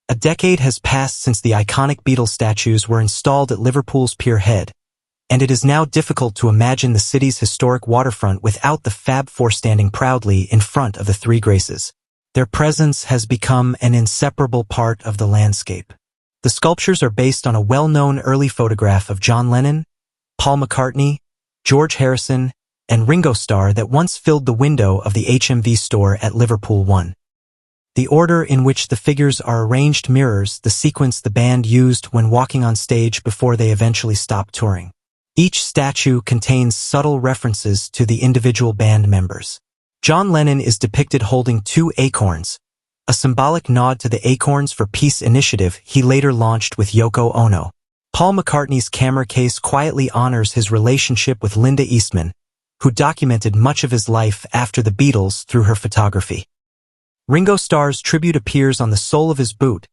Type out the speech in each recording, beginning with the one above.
A decade has passed since the iconic Beatles statues were installed at Liverpool's Pier Head, and it is now difficult to imagine the city's historic waterfront without the Fab Four standing proudly in front of the Three Graces. Their presence has become an inseparable part of the landscape. The sculptures are based on a well-known early photograph of John Lennon, Paul McCartney, George Harrison, and Ringo Starr that once filled the window of the HMV store at Liverpool ONE. The order in which the figures are arranged mirrors the sequence the band used when walking on stage before they eventually stopped touring. Each statue contains subtle references to the individual band members. John Lennon is depicted holding two acorns, a symbolic nod to the Acorns for Peace initiative he later launched with Yoko Ono. Paul McCartney's camera case quietly honors his relationship with Linda Eastman, who documented much of his life after the Beatles through her photography. Ringo Starr's tribute appears on the sole of his boot,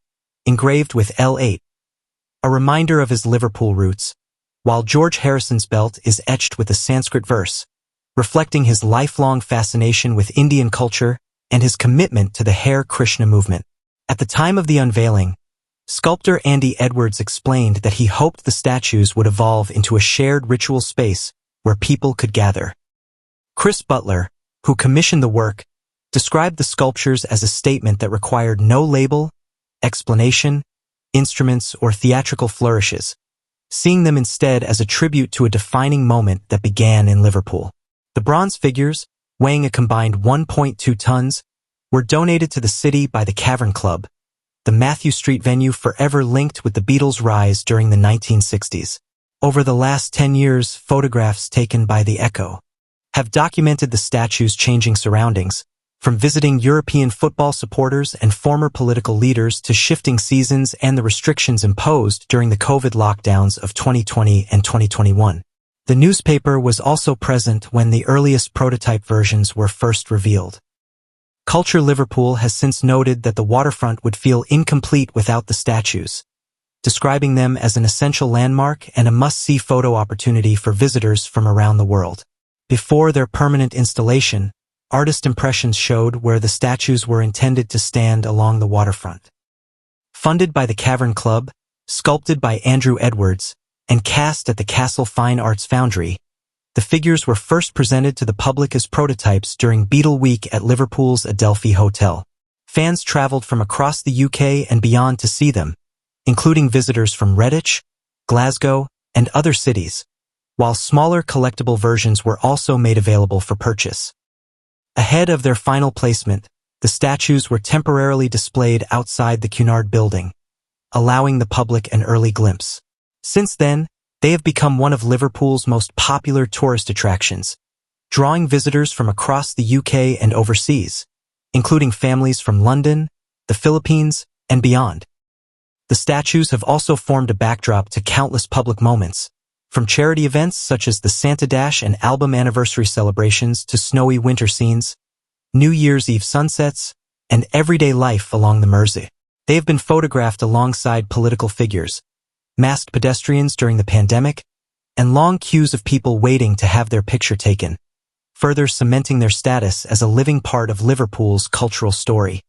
engraved with L8, a reminder of his Liverpool roots, while George Harrison's belt is etched with a Sanskrit verse, reflecting his lifelong fascination with Indian culture and his commitment to the Hare Krishna movement. At the time of the unveiling, sculptor Andy Edwards explained that he hoped the statues would evolve into a shared ritual space where people could gather. Chris Butler, who commissioned the work, described the sculptures as a statement that required no label, explanation, instruments, or theatrical flourishes, seeing them instead as a tribute to a defining moment that began in Liverpool. The bronze figures, weighing a combined 1.2 tons, were donated to the city by the Cavern Club, the Matthew Street venue forever linked with the Beatles' rise during the 1960s. Over the last 10 years, photographs taken by The Echo have documented the statue's changing surroundings, from visiting European football supporters and former political leaders to shifting seasons and the restrictions imposed during the COVID lockdowns of 2020 and 2021. The newspaper was also present when the earliest prototype versions were first revealed. Culture Liverpool has since noted that the waterfront would feel incomplete without the statues, describing them as an essential landmark and a must-see photo opportunity for visitors from around the world. Before their permanent installation, artist impressions showed where the statues were intended to stand along the waterfront. Funded by the Cavern Club, sculpted by Andrew Edwards, and cast at the Castle Fine Arts Foundry, the figures were first presented to the public as prototypes during Beatle Week at Liverpool's Adelphi Hotel. Fans traveled from across the UK and beyond to see them, including visitors from Redditch, Glasgow, and other cities, while smaller collectible versions were also made available for purchase. Ahead of their final placement, the statues were temporarily displayed outside the Cunard building, allowing the public an early glimpse. Since then, they have become one of Liverpool's most popular tourist attractions, drawing visitors from across the UK and overseas, including families from London, the Philippines, and beyond. The statues have also formed a backdrop to countless public moments, from charity events such as the Santa Dash and album anniversary celebrations to snowy winter scenes, New Year's Eve sunsets, and everyday life along the Mersey. They have been photographed alongside political figures, masked pedestrians during the pandemic, and long queues of people waiting to have their picture taken, further cementing their status as a living part of Liverpool's cultural story.